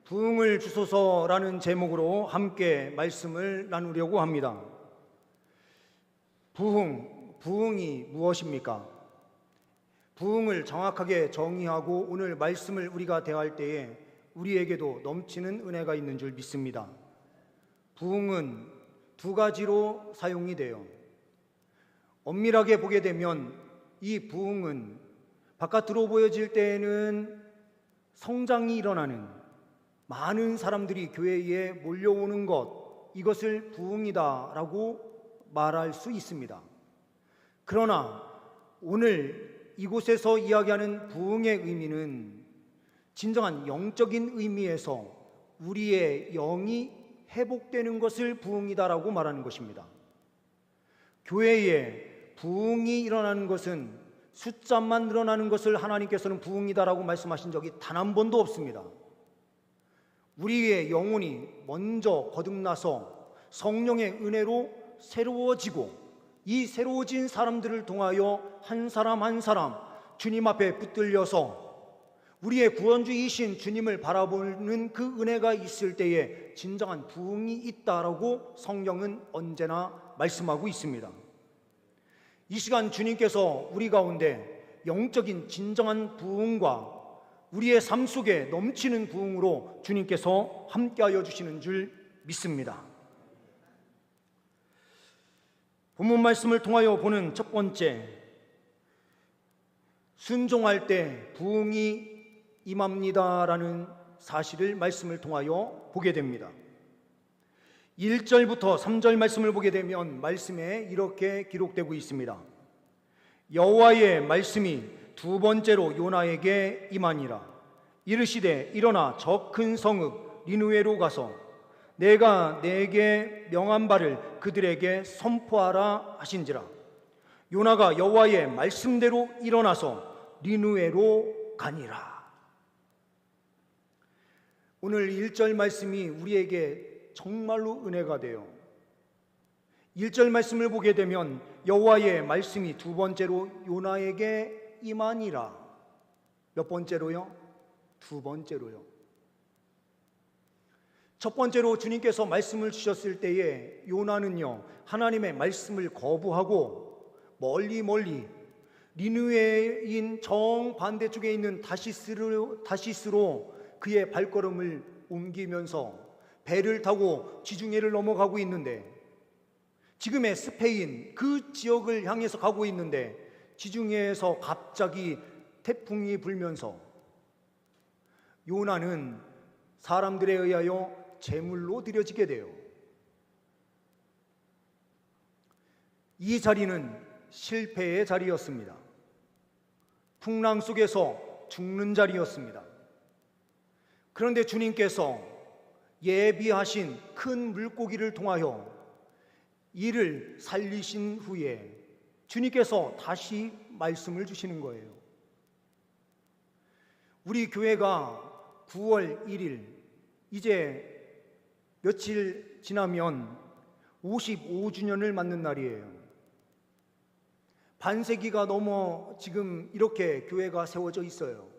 부흥을 주소서라는 제목으로 함께 말씀을 나누려고 합니다. 부흥이 무엇입니까? 부흥을 정확하게 정의하고 오늘 말씀을 우리가 대할 때에 우리에게도 넘치는 은혜가 있는 줄 믿습니다. 부흥은 두 가지로 사용이 돼요. 엄밀하게 보게 되면 이 부흥은 바깥으로 보여질 때에는 성장이 일어나는, 많은 사람들이 교회에 몰려오는 것, 이것을 부흥이다라고 말할 수 있습니다. 그러나 오늘 이곳에서 이야기하는 부흥의 의미는 진정한 영적인 의미에서 우리의 영이 회복되는 것을 부흥이다라고 말하는 것입니다. 교회에 부흥이 일어나는 것은 숫자만 늘어나는 것을 하나님께서는 부흥이다라고 말씀하신 적이 단 한 번도 없습니다. 우리의 영혼이 먼저 거듭나서 성령의 은혜로 새로워지고, 이 새로워진 사람들을 통하여 한 사람 한 사람 주님 앞에 붙들려서 우리의 구원주이신 주님을 바라보는 그 은혜가 있을 때에 진정한 부흥이 있다라고 성경은 언제나 말씀하고 있습니다. 이 시간 주님께서 우리 가운데 영적인 진정한 부흥과 우리의 삶 속에 넘치는 부흥으로 주님께서 함께하여 주시는 줄 믿습니다. 본문 말씀을 통하여 보는 첫 번째, 순종할 때 부흥이 임합니다라는 사실을 말씀을 통하여 보게 됩니다. 1절부터 3절 말씀을 보게 되면 말씀에 이렇게 기록되고 있습니다. 여호와의 말씀이 두 번째로 요나에게 임하니라. 이르시되 일어나 저 큰 성읍 니느웨로 가서 내가 내게 명한 바를 그들에게 선포하라 하신지라. 요나가 여호와의 말씀대로 일어나서 니느웨로 가니라. 오늘 1절 말씀이 우리에게 정말로 은혜가 돼요. 1절 말씀을 보게 되면 여호와의 말씀이 두 번째로 요나에게 임하니라. 몇 번째로요? 두 번째로요. 첫 번째로 주님께서 말씀을 주셨을 때에 요나는요, 하나님의 말씀을 거부하고 멀리 니느웨인 정반대쪽에 있는 다시스로 그의 발걸음을 옮기면서 배를 타고 지중해를 넘어가고 있는데, 지금의 스페인 그 지역을 향해서 가고 있는데 지중해에서 갑자기 태풍이 불면서 요나는 사람들에 의하여 제물로 드려지게 돼요. 이 자리는 실패의 자리였습니다. 풍랑 속에서 죽는 자리였습니다. 그런데 주님께서 예비하신 큰 물고기를 통하여 이를 살리신 후에 주님께서 다시 말씀을 주시는 거예요. 우리 교회가 9월 1일, 이제 며칠 지나면 55주년을 맞는 날이에요. 반세기가 넘어 지금 이렇게 교회가 세워져 있어요.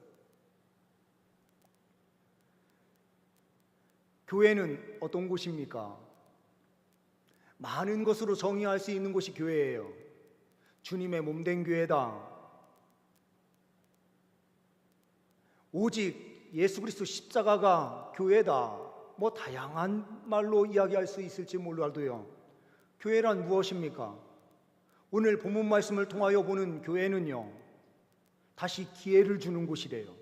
교회는 어떤 곳입니까? 많은 것으로 정의할 수 있는 곳이 교회예요. 주님의 몸된 교회다. 오직 예수 그리스도 십자가가 교회다. 뭐 다양한 말로 이야기할 수 있을지 몰라도요, 교회란 무엇입니까? 오늘 본문 말씀을 통하여 보는 교회는요, 다시 기회를 주는 곳이래요.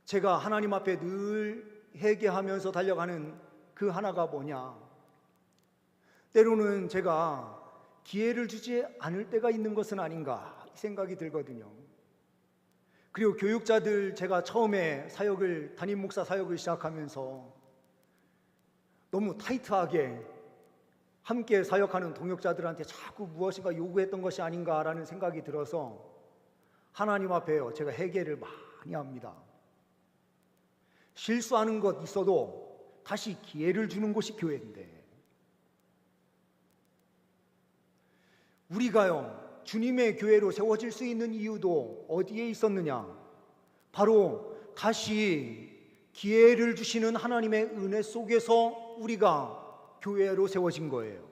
제가 하나님 앞에 늘 회개하면서 달려가는 그 하나가 뭐냐, 때로는 제가 기회를 주지 않을 때가 있는 것은 아닌가 생각이 들거든요. 그리고 교육자들, 제가 처음에 담임 목사 사역을 시작하면서 너무 타이트하게 함께 사역하는 동역자들한테 자꾸 무엇인가 요구했던 것이 아닌가라는 생각이 들어서 하나님 앞에요, 제가 회개를 많이 합니다. 실수하는 것 있어도 다시 기회를 주는 곳이 교회인데, 우리가요, 주님의 교회로 세워질 수 있는 이유도 어디에 있었느냐? 바로 다시 기회를 주시는 하나님의 은혜 속에서 우리가 교회로 세워진 거예요.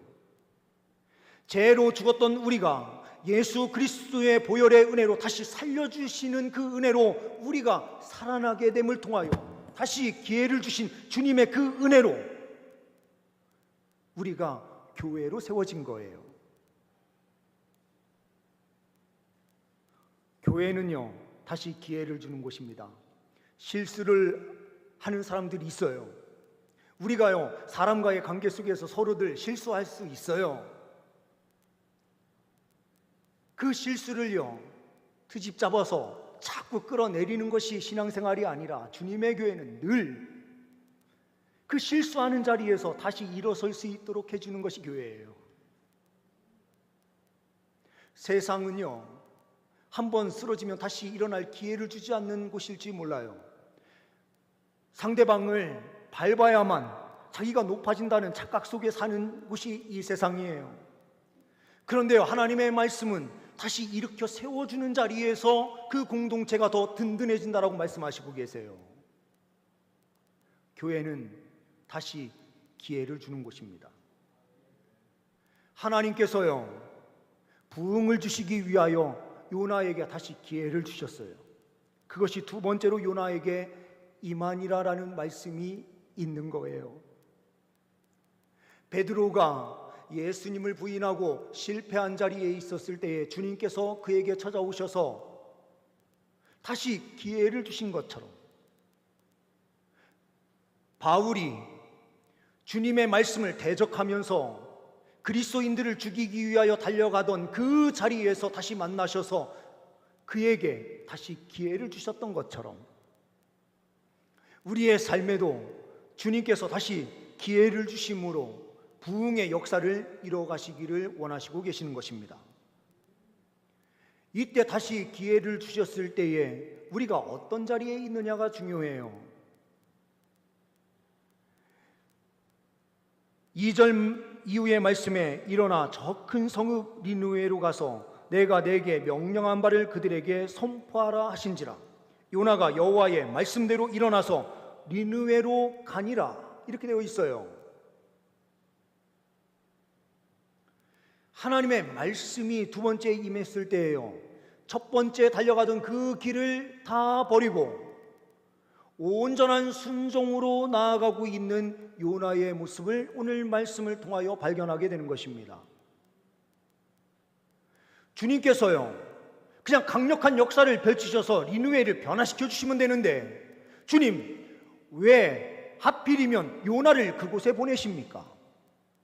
죄로 죽었던 우리가 예수 그리스도의 보혈의 은혜로 다시 살려주시는 그 은혜로 우리가 살아나게 됨을 통하여 다시 기회를 주신 주님의 그 은혜로 우리가 교회로 세워진 거예요. 교회는요, 다시 기회를 주는 곳입니다. 실수를 하는 사람들이 있어요. 우리가요, 사람과의 관계 속에서 서로들 실수할 수 있어요. 그 실수를요, 트집 잡아서 자꾸 끌어내리는 것이 신앙생활이 아니라 주님의 교회는 늘 그 실수하는 자리에서 다시 일어설 수 있도록 해주는 것이 교회예요. 세상은요, 한번 쓰러지면 다시 일어날 기회를 주지 않는 곳일지 몰라요. 상대방을 밟아야만 자기가 높아진다는 착각 속에 사는 곳이 이 세상이에요. 그런데요, 하나님의 말씀은 다시 일으켜 세워주는 자리에서 그 공동체가 더 든든해진다라고 말씀하시고 계세요. 교회는 다시 기회를 주는 곳입니다. 하나님께서요, 부흥을 주시기 위하여 요나에게 다시 기회를 주셨어요. 그것이 두 번째로 요나에게 임하니라라는 말씀이 있는 거예요. 베드로가 예수님을 부인하고 실패한 자리에 있었을 때에 주님께서 그에게 찾아오셔서 다시 기회를 주신 것처럼 바울이 주님의 말씀을 대적하면서 그리스도인들을 죽이기 위하여 달려가던 그 자리에서 다시 만나셔서 그에게 다시 기회를 주셨던 것처럼 우리의 삶에도 주님께서 다시 기회를 주심으로 부흥의 역사를 이뤄가시기를 원하시고 계시는 것입니다. 이때 다시 기회를 주셨을 때에 우리가 어떤 자리에 있느냐가 중요해요. 2절 이후의 말씀에 일어나 저 큰 성읍 니느웨로 가서 내가 내게 명령한 바를 그들에게 선포하라 하신지라. 요나가 여호와의 말씀대로 일어나서 니느웨로 가니라, 이렇게 되어 있어요. 하나님의 말씀이 두 번째 임했을 때예요. 첫 번째 달려가던 그 길을 다 버리고 온전한 순종으로 나아가고 있는 요나의 모습을 오늘 말씀을 통하여 발견하게 되는 것입니다. 주님께서요, 그냥 강력한 역사를 펼치셔서 니느웨를 변화시켜 주시면 되는데 주님, 왜 하필이면 요나를 그곳에 보내십니까?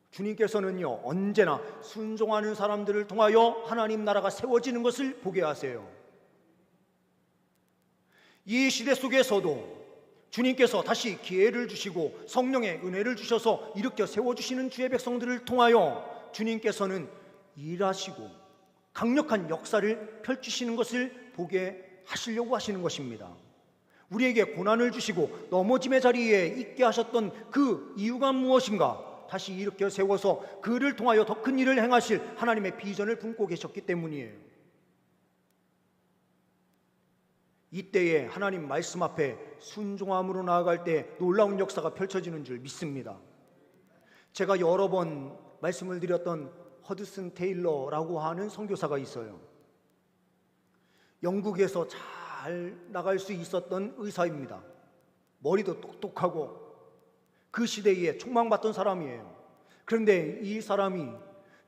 주님께서는요, 언제나 순종하는 사람들을 통하여 하나님 나라가 세워지는 것을 보게 하세요. 이 시대 속에서도 주님께서 다시 기회를 주시고 성령의 은혜를 주셔서 일으켜 세워주시는 주의 백성들을 통하여 주님께서는 일하시고 강력한 역사를 펼치시는 것을 보게 하시려고 하시는 것입니다. 우리에게 고난을 주시고 넘어짐의 자리에 있게 하셨던 그 이유가 무엇인가? 다시 일으켜 세워서 그를 통하여 더 큰 일을 행하실 하나님의 비전을 품고 계셨기 때문이에요. 이때에 하나님 말씀 앞에 순종함으로 나아갈 때 놀라운 역사가 펼쳐지는 줄 믿습니다. 제가 여러 번 말씀을 드렸던 허드슨 테일러라고 하는 선교사가 있어요. 영국에서 잘 나갈 수 있었던 의사입니다. 머리도 똑똑하고 그 시대에 촉망받던 사람이에요. 그런데 이 사람이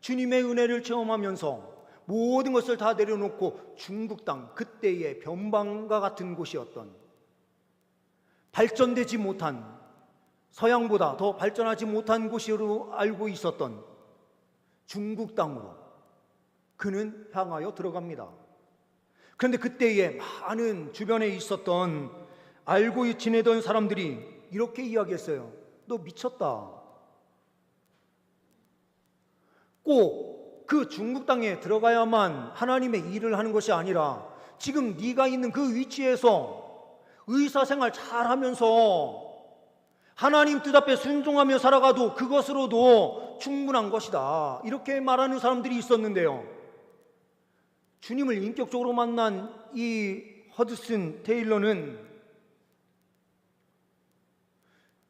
주님의 은혜를 체험하면서 모든 것을 다 내려놓고 중국 땅, 그때의 변방과 같은 곳이었던, 발전되지 못한, 서양보다 더 발전하지 못한 곳으로 알고 있었던 중국 땅으로 그는 향하여 들어갑니다. 그런데 그때에 많은 주변에 있었던 알고 지내던 사람들이 이렇게 이야기했어요. 너 미쳤다. 꼭 그 중국 땅에 들어가야만 하나님의 일을 하는 것이 아니라 지금 네가 있는 그 위치에서 의사생활 잘하면서 하나님 뜻 앞에 순종하며 살아가도 그것으로도 충분한 것이다. 이렇게 말하는 사람들이 있었는데요. 주님을 인격적으로 만난 이 허드슨 테일러는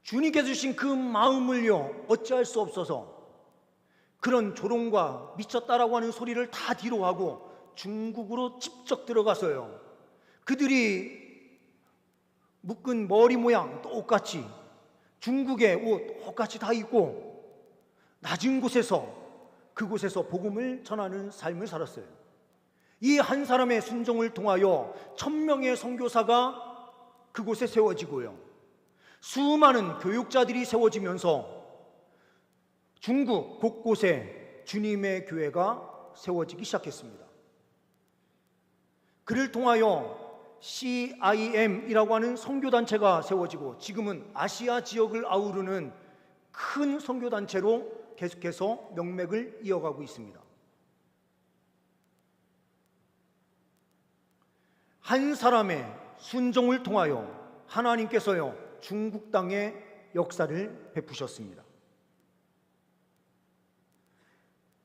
주님께서 주신 그 마음을요 어찌할 수 없어서 그런 조롱과 미쳤다라고 하는 소리를 다 뒤로 하고 중국으로 직접 들어가서요, 그들이 묶은 머리 모양 똑같이 중국의 옷 똑같이 다 입고 낮은 곳에서 그곳에서 복음을 전하는 삶을 살았어요. 이 한 사람의 순종을 통하여 1000명의 선교사가 그곳에 세워지고요, 수많은 교육자들이 세워지면서 중국 곳곳에 주님의 교회가 세워지기 시작했습니다. 그를 통하여 CIM이라고 하는 선교단체가 세워지고 지금은 아시아 지역을 아우르는 큰 선교단체로 계속해서 명맥을 이어가고 있습니다. 한 사람의 순종을 통하여 하나님께서요 중국 땅에 역사를 베푸셨습니다.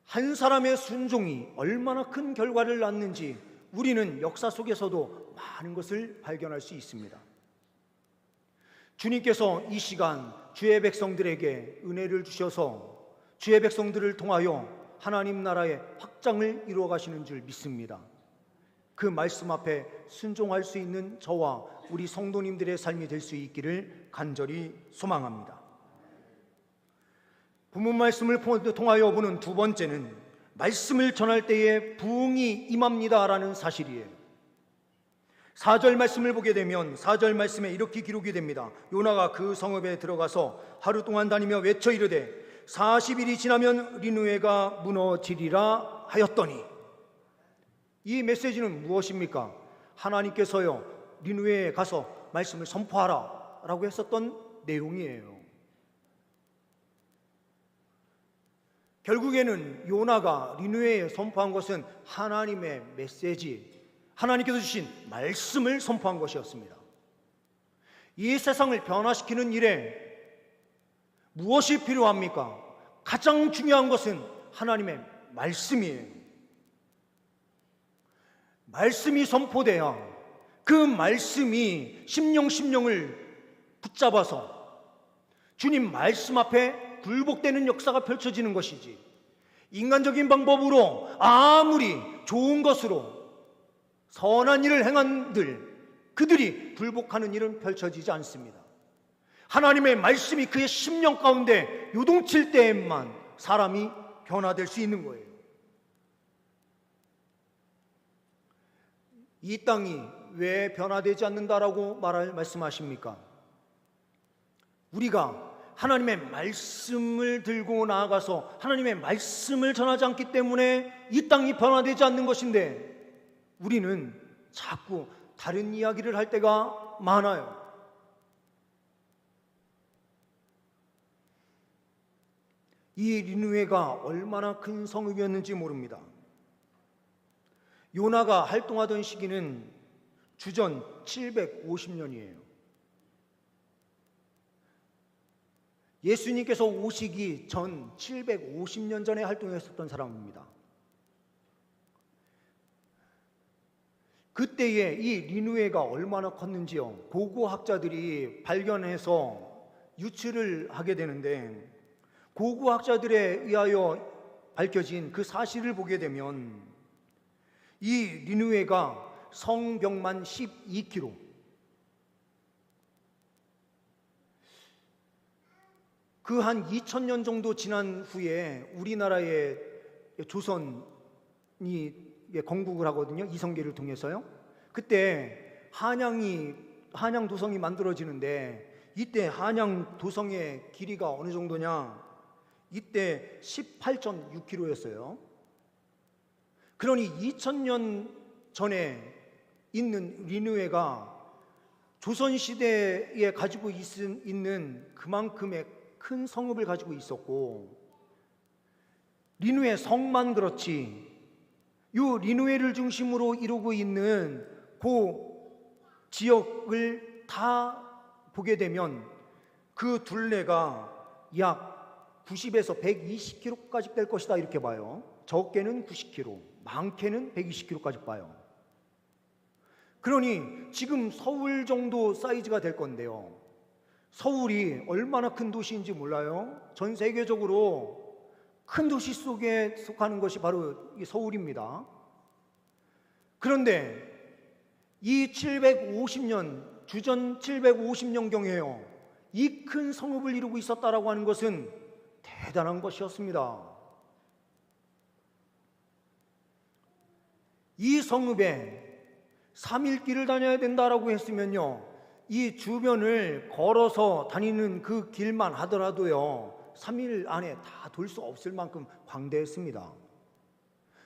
한 사람의 순종이 얼마나 큰 결과를 낳는지 우리는 역사 속에서도 많은 것을 발견할 수 있습니다. 주님께서 이 시간 주의 백성들에게 은혜를 주셔서 주의 백성들을 통하여 하나님 나라의 확장을 이루어 가시는 줄 믿습니다. 그 말씀 앞에 순종할 수 있는 저와 우리 성도님들의 삶이 될 수 있기를 간절히 소망합니다. 본문 말씀을 통하여 보는 두 번째는 말씀을 전할 때에 부흥이 임합니다라는 사실이에요. 4절 말씀을 보게 되면 4절 말씀에 이렇게 기록이 됩니다. 요나가 그 성읍에 들어가서 하루 동안 다니며 외쳐 이르되 40일이 지나면 니느웨가 무너지리라 하였더니, 이 메시지는 무엇입니까? 하나님께서요 니느웨에 가서 말씀을 선포하라 라고 했었던 내용이에요. 결국에는 요나가 니느웨에 선포한 것은 하나님의 메시지, 하나님께서 주신 말씀을 선포한 것이었습니다. 이 세상을 변화시키는 일에 무엇이 필요합니까? 가장 중요한 것은 하나님의 말씀이에요. 말씀이 선포돼야 그 말씀이 심령을 붙잡아서 주님 말씀 앞에 굴복되는 역사가 펼쳐지는 것이지, 인간적인 방법으로 아무리 좋은 것으로 선한 일을 행한들 그들이 굴복하는 일은 펼쳐지지 않습니다. 하나님의 말씀이 그의 심령 가운데 요동칠 때에만 사람이 변화될 수 있는 거예요. 이 땅이 왜 변화되지 않는다라고 말씀하십니까? 우리가 하나님의 말씀을 들고 나아가서 하나님의 말씀을 전하지 않기 때문에 이 땅이 변화되지 않는 것인데, 우리는 자꾸 다른 이야기를 할 때가 많아요. 이 니느웨가 얼마나 큰 성읍이었는지 모릅니다. 요나가 활동하던 시기는 주전 750년이에요. 예수님께서 오시기 전 750년 전에 활동했었던 사람입니다. 그때에 이 니느웨가 얼마나 컸는지요, 고고학자들이 발견해서 유출을 하게 되는데, 고고학자들에 의하여 밝혀진 그 사실을 보게 되면 이 니느웨가 성벽만 12km, 그 한 2000년 정도 지난 후에 우리나라의 조선이 건국을 하거든요. 이성계를 통해서요. 그때 한양 도성이 만들어지는데, 이때 한양 도성의 길이가 어느 정도냐? 이때 18.6km였어요. 그러니 2000년 전에 있는 니느웨가 조선시대에 가지고 있는 그만큼의 큰 성읍을 가지고 있었고, 니느웨 성만 그렇지 요 니느웨를 중심으로 이루고 있는 그 지역을 다 보게 되면 그 둘레가 약 90에서 120km까지 될 것이다, 이렇게 봐요. 적게는 90km. 많게는 120kg까지 빠요. 그러니 지금 서울 정도 사이즈가 될 건데요. 서울이 얼마나 큰 도시인지 몰라요? 전 세계적으로 큰 도시 속에 속하는 것이 바로 이 서울입니다. 그런데 이 750년, 주전 750년경에요, 이 큰 성읍을 이루고 있었다라고 하는 것은 대단한 것이었습니다. 이 성읍에 3일 길을 다녀야 된다라고 했으면요, 이 주변을 걸어서 다니는 그 길만 하더라도요 3일 안에 다 돌 수 없을 만큼 광대했습니다.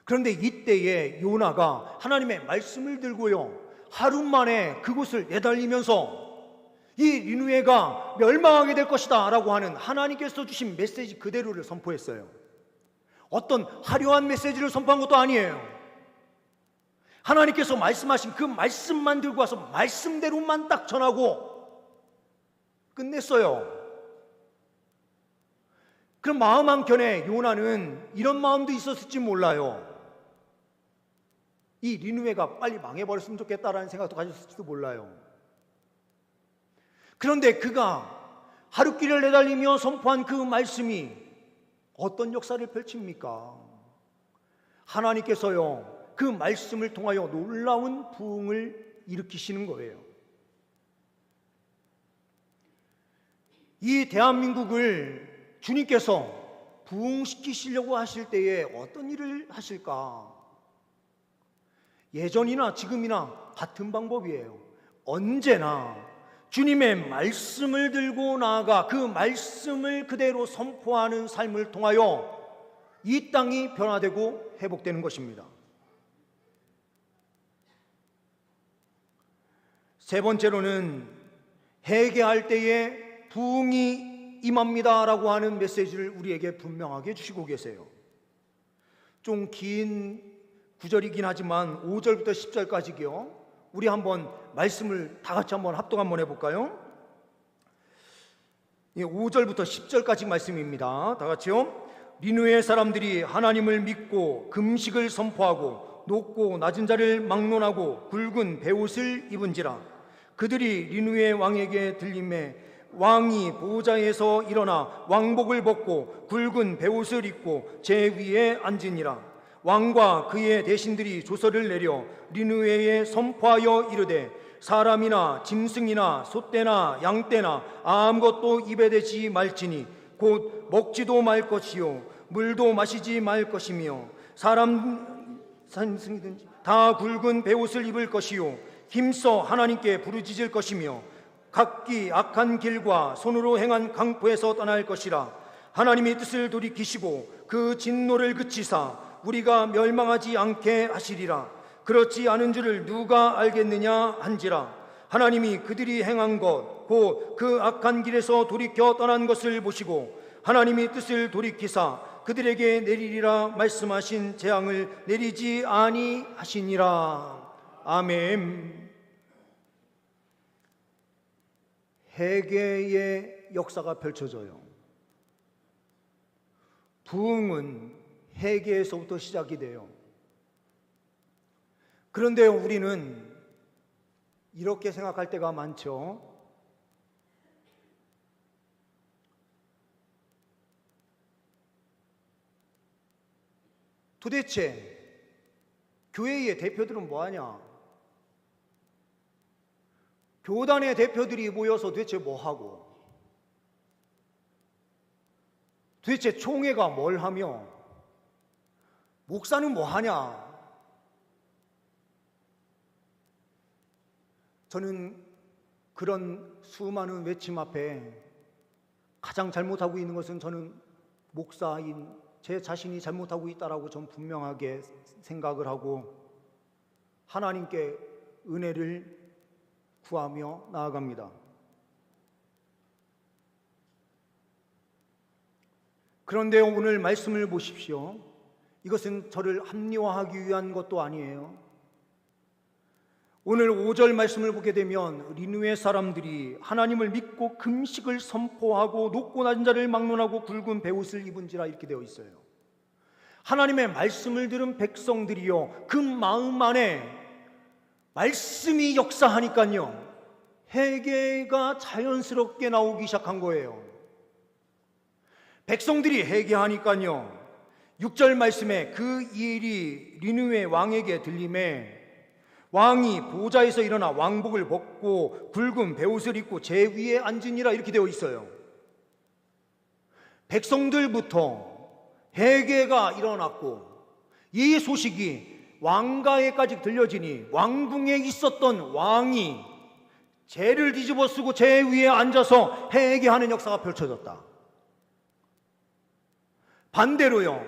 그런데 이때에 요나가 하나님의 말씀을 들고요 하루 만에 그곳을 내달리면서 이 니느웨가 멸망하게 될 것이다 라고 하는 하나님께서 주신 메시지 그대로를 선포했어요. 어떤 화려한 메시지를 선포한 것도 아니에요. 하나님께서 말씀하신 그 말씀만 들고 와서 말씀대로만 딱 전하고 끝냈어요. 그럼 마음 한켠에 요나는 이런 마음도 있었을지 몰라요. 이 니느웨가 빨리 망해버렸으면 좋겠다라는 생각도 가졌을지도 몰라요. 그런데 그가 하루길을 내달리며 선포한 그 말씀이 어떤 역사를 펼칩니까? 하나님께서요 그 말씀을 통하여 놀라운 부흥을 일으키시는 거예요. 이 대한민국을 주님께서 부흥시키시려고 하실 때에 어떤 일을 하실까? 예전이나 지금이나 같은 방법이에요. 언제나 주님의 말씀을 들고 나아가 그 말씀을 그대로 선포하는 삶을 통하여 이 땅이 변화되고 회복되는 것입니다. 세 번째로는 회개할 때에 부흥이 임합니다라고 하는 메시지를 우리에게 분명하게 주시고 계세요. 좀 긴 구절이긴 하지만 5절부터 10절까지요. 우리 한번 말씀을 다 같이 한번 합독 한번 해볼까요? 5절부터 10절까지 말씀입니다. 다 같이요. 니느웨 사람들이 하나님을 믿고 금식을 선포하고 높고 낮은 자를 막론하고 굵은 베옷을 입은지라. 그들이 니느웨 왕에게 들림에 왕이 보좌에서 일어나 왕복을 벗고 굵은 베옷을 입고 제 위에 앉으니라. 왕과 그의 대신들이 조서를 내려 니느웨에 선포하여 이르되 사람이나 짐승이나 소떼나 양떼나 아무것도 입에 대지 말지니 곧 먹지도 말 것이요 물도 마시지 말 것이며 사람 짐승이든지 다 굵은 베옷을 입을 것이요 힘써 하나님께 부르짖을 것이며 각기 악한 길과 손으로 행한 강포에서 떠날 것이라. 하나님이 뜻을 돌이키시고 그 진노를 그치사 우리가 멸망하지 않게 하시리라. 그렇지 않은 줄을 누가 알겠느냐 한지라. 하나님이 그들이 행한 것 곧 그 악한 길에서 돌이켜 떠난 것을 보시고 하나님이 뜻을 돌이키사 그들에게 내리리라 말씀하신 재앙을 내리지 아니하시니라. 아멘. 회개의 역사가 펼쳐져요. 부흥은 회개에서부터 시작이 돼요. 그런데 우리는 이렇게 생각할 때가 많죠. 도대체 교회의 대표들은 뭐하냐? 교단의 대표들이 모여서 도대체 뭐하고? 도대체 총회가 뭘 하며? 목사는 뭐하냐? 저는 그런 수많은 외침 앞에 가장 잘못하고 있는 것은 저는 목사인 제 자신이 잘못하고 있다라고 전 분명하게 생각을 하고 하나님께 은혜를 구하며 나아갑니다. 그런데 오늘 말씀을 보십시오. 이것은 저를 합리화하기 위한 것도 아니에요. 오늘 5절 말씀을 보게 되면 니느웨 사람들이 하나님을 믿고 금식을 선포하고 높고 낮은 자를 막론하고 굵은 베옷을 입은지라 이렇게 되어 있어요. 하나님의 말씀을 들은 백성들이요, 그 마음 안에 말씀이 역사하니까요, 회개가 자연스럽게 나오기 시작한 거예요. 백성들이 회개하니까요, 6절 말씀에 그 일이 니느웨 왕에게 들림에 왕이 보좌에서 일어나 왕복을 벗고 붉은 베옷을 입고 제 위에 앉으니라, 이렇게 되어 있어요. 백성들부터 회개가 일어났고 이 소식이 왕가에까지 들려지니 왕궁에 있었던 왕이 죄를 뒤집어 쓰고 제 위에 앉아서 회개하는 역사가 펼쳐졌다. 반대로요,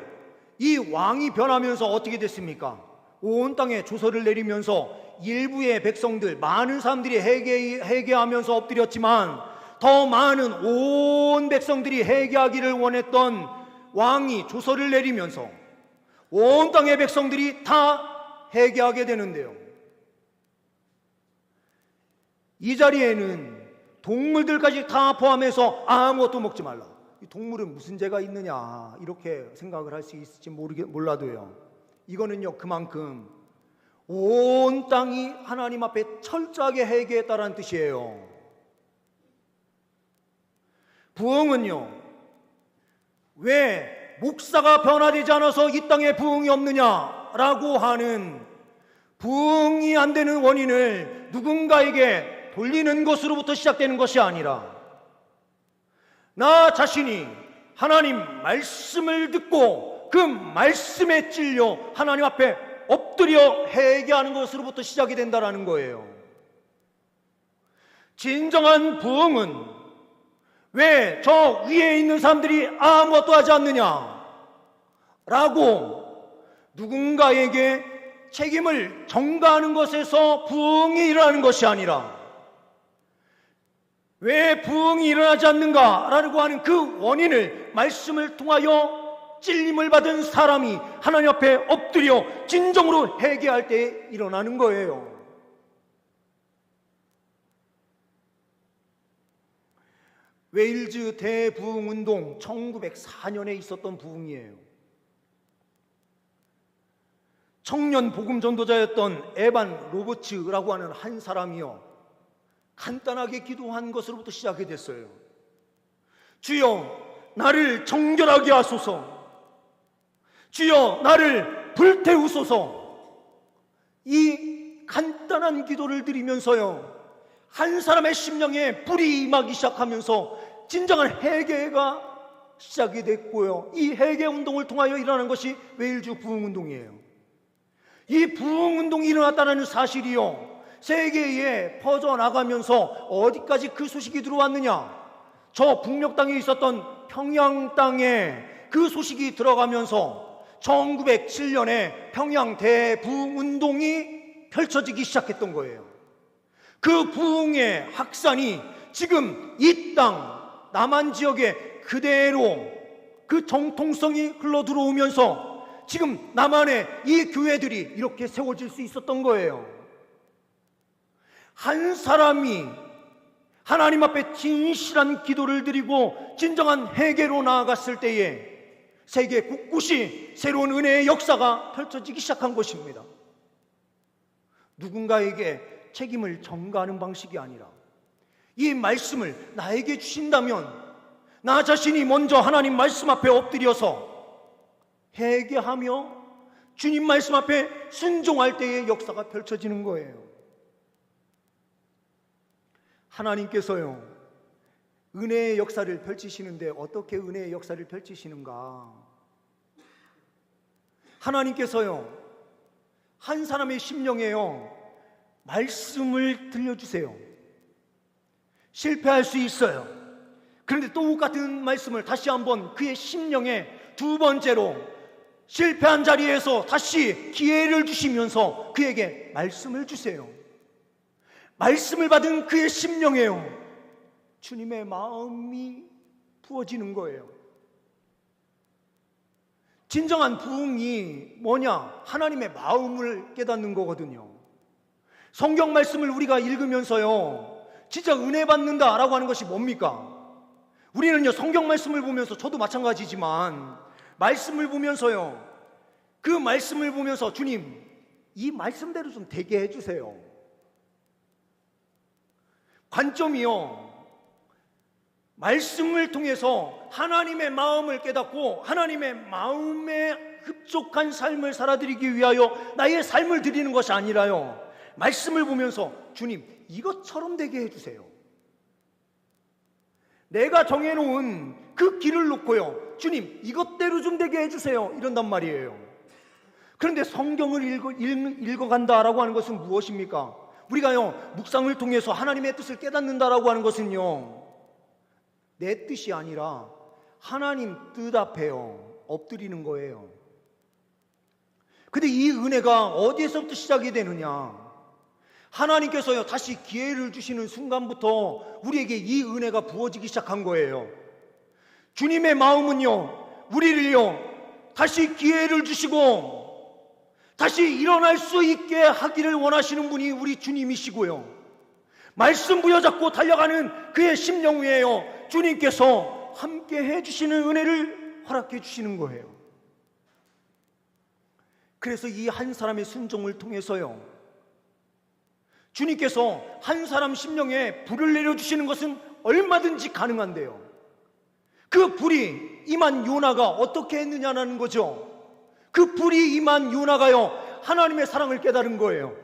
이 왕이 변하면서 어떻게 됐습니까? 온 땅에 조서를 내리면서 일부의 백성들, 많은 사람들이 회개하면서 엎드렸지만 더 많은 온 백성들이 회개하기를 원했던 왕이 조서를 내리면서 온 땅의 백성들이 다 회개하게 되는데요, 이 자리에는 동물들까지 다 포함해서 아무것도 먹지 말라. 이 동물은 무슨 죄가 있느냐, 이렇게 생각을 할 수 있을지 몰라도요, 이거는요, 그만큼 온 땅이 하나님 앞에 철저하게 회개했다라는 뜻이에요. 부흥은요, 왜 목사가 변화되지 않아서 이 땅에 부흥이 없느냐라고 하는 부흥이 안 되는 원인을 누군가에게 돌리는 것으로부터 시작되는 것이 아니라, 나 자신이 하나님 말씀을 듣고 그 말씀에 찔려 하나님 앞에 엎드려 회개하는 것으로부터 시작이 된다는 거예요. 진정한 부흥은 왜 저 위에 있는 사람들이 아무것도 하지 않느냐 라고 누군가에게 책임을 전가하는 것에서 부흥이 일어나는 것이 아니라, 왜 부흥이 일어나지 않는가 라고 하는 그 원인을 말씀을 통하여 찔림을 받은 사람이 하나님 앞에 엎드려 진정으로 회개할 때 일어나는 거예요. 웨일즈 대부흥운동 1904년에 있었던 부흥이에요. 청년 복음 전도자였던 에반 로버츠라고 하는 한 사람이요, 간단하게 기도한 것으로부터 시작이 됐어요. 주여 나를 정결하게 하소서, 주여 나를 불태우소서. 이 간단한 기도를 드리면서요, 한 사람의 심령에 불이 임하기 시작하면서 진정한 회개가 시작이 됐고요, 이 회개 운동을 통하여 일어나는 것이 웨일즈 부흥운동이에요. 이 부흥운동이 일어났다는 사실이요, 세계에 퍼져나가면서 어디까지 그 소식이 들어왔느냐, 저 북녘 땅에 있었던 평양 땅에 그 소식이 들어가면서 1907년에 평양 대부흥운동이 펼쳐지기 시작했던 거예요. 그 부흥의 확산이 지금 이 땅 남한 지역에 그대로 그 정통성이 흘러 들어오면서 지금 남한의 이 교회들이 이렇게 세워질 수 있었던 거예요. 한 사람이 하나님 앞에 진실한 기도를 드리고 진정한 회개로 나아갔을 때에 세계 곳곳이 새로운 은혜의 역사가 펼쳐지기 시작한 것입니다. 누군가에게 책임을 전가하는 방식이 아니라, 이 말씀을 나에게 주신다면 나 자신이 먼저 하나님 말씀 앞에 엎드려서 회개하며 주님 말씀 앞에 순종할 때의 역사가 펼쳐지는 거예요. 하나님께서요, 은혜의 역사를 펼치시는데 어떻게 은혜의 역사를 펼치시는가? 하나님께서요, 한 사람의 심령에요, 말씀을 들려주세요. 실패할 수 있어요. 그런데 똑같은 말씀을 다시 한번 그의 심령에 두 번째로 실패한 자리에서 다시 기회를 주시면서 그에게 말씀을 주세요. 말씀을 받은 그의 심령에요, 주님의 마음이 부어지는 거예요. 진정한 부흥이 뭐냐? 하나님의 마음을 깨닫는 거거든요. 성경 말씀을 우리가 읽으면서요, 진짜 은혜 받는다라고 하는 것이 뭡니까? 우리는요, 성경 말씀을 보면서, 저도 마찬가지지만 말씀을 보면서요, 그 말씀을 보면서 주님, 이 말씀대로 좀 되게 해주세요. 관점이요, 말씀을 통해서 하나님의 마음을 깨닫고 하나님의 마음에 흡족한 삶을 살아드리기 위하여 나의 삶을 드리는 것이 아니라요, 말씀을 보면서 주님, 이것처럼 되게 해주세요. 내가 정해놓은 그 길을 놓고요, 주님, 이것대로 좀 되게 해주세요, 이런단 말이에요. 그런데 성경을 읽어간다라고 하는 것은 무엇입니까? 우리가요, 묵상을 통해서 하나님의 뜻을 깨닫는다라고 하는 것은요, 내 뜻이 아니라 하나님 뜻 앞에요, 엎드리는 거예요. 근데 이 은혜가 어디에서부터 시작이 되느냐? 하나님께서요, 다시 기회를 주시는 순간부터 우리에게 이 은혜가 부어지기 시작한 거예요. 주님의 마음은요, 우리를요, 다시 기회를 주시고 다시 일어날 수 있게 하기를 원하시는 분이 우리 주님이시고요, 말씀 부여잡고 달려가는 그의 심령 위에요, 주님께서 함께 해주시는 은혜를 허락해 주시는 거예요. 그래서 이 한 사람의 순종을 통해서요, 주님께서 한 사람 심령에 불을 내려주시는 것은 얼마든지 가능한데요, 그 불이 임한 요나가 어떻게 했느냐는 거죠. 그 불이 임한 요나가요, 하나님의 사랑을 깨달은 거예요.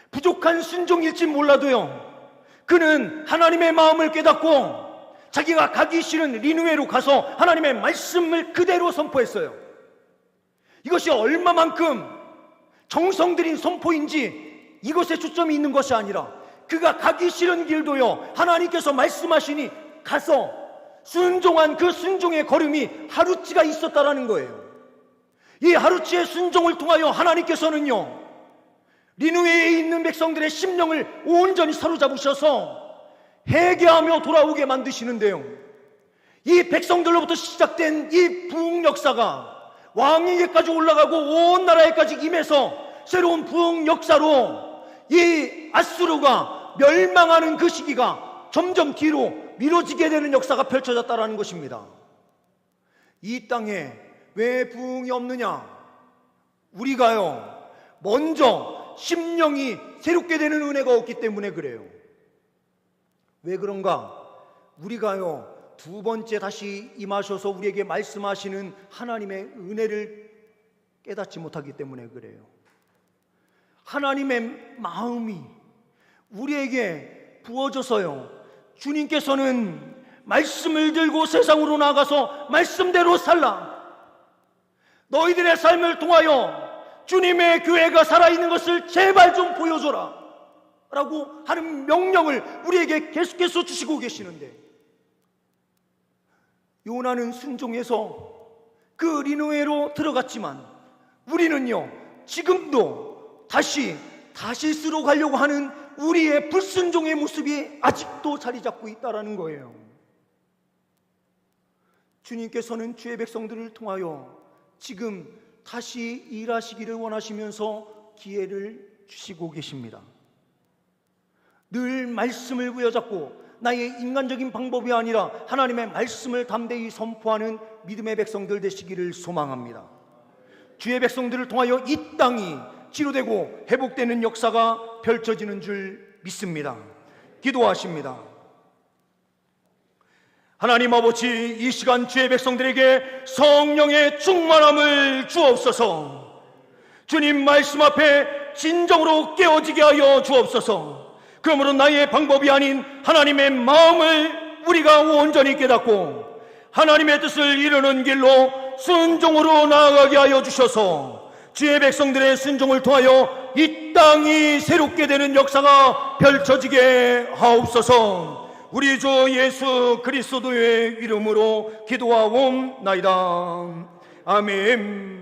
부족한 순종일지 몰라도요, 그는 하나님의 마음을 깨닫고 자기가 가기 싫은 니느웨로 가서 하나님의 말씀을 그대로 선포했어요. 이것이 얼마만큼 정성 들인 선포인지 이것에 초점이 있는 것이 아니라, 그가 가기 싫은 길도요, 하나님께서 말씀하시니 가서 순종한 그 순종의 걸음이 하루치가 있었다라는 거예요. 이 하루치의 순종을 통하여 하나님께서는요, 니느웨에 있는 백성들의 심령을 온전히 사로잡으셔서 회개하며 돌아오게 만드시는데요, 이 백성들로부터 시작된 이 부흥 역사가 왕에게까지 올라가고 온 나라에까지 임해서 새로운 부흥 역사로 이 아수르가 멸망하는 그 시기가 점점 뒤로 미뤄지게 되는 역사가 펼쳐졌다는 것입니다. 이 땅에 왜 부흥이 없느냐? 우리가요, 먼저 심령이 새롭게 되는 은혜가 없기 때문에 그래요. 왜 그런가? 우리가요, 두 번째 다시 임하셔서 우리에게 말씀하시는 하나님의 은혜를 깨닫지 못하기 때문에 그래요. 하나님의 마음이 우리에게 부어져서요, 주님께서는 말씀을 들고 세상으로 나가서 말씀대로 살라, 너희들의 삶을 통하여 주님의 교회가 살아있는 것을 제발 좀 보여줘라 라고 하는 명령을 우리에게 계속해서 주시고 계시는데, 요나는 순종해서 그 니느웨로 들어갔지만 우리는요, 지금도 다시 다시스로 가려고 하는 우리의 불순종의 모습이 아직도 자리 잡고 있다는 거예요. 주님께서는 주의 백성들을 통하여 지금 다시 일하시기를 원하시면서 기회를 주시고 계십니다. 늘 말씀을 부여잡고 나의 인간적인 방법이 아니라 하나님의 말씀을 담대히 선포하는 믿음의 백성들 되시기를 소망합니다. 주의 백성들을 통하여 이 땅이 치료되고 회복되는 역사가 펼쳐지는 줄 믿습니다. 기도하십니다. 하나님 아버지, 이 시간 주의 백성들에게 성령의 충만함을 주옵소서. 주님 말씀 앞에 진정으로 깨어지게 하여 주옵소서. 그러므로 나의 방법이 아닌 하나님의 마음을 우리가 온전히 깨닫고 하나님의 뜻을 이루는 길로 순종으로 나아가게 하여 주셔서 주의 백성들의 순종을 통하여 이 땅이 새롭게 되는 역사가 펼쳐지게 하옵소서. 우리 주 예수 그리스도의 이름으로 기도하옵나이다. 아멘.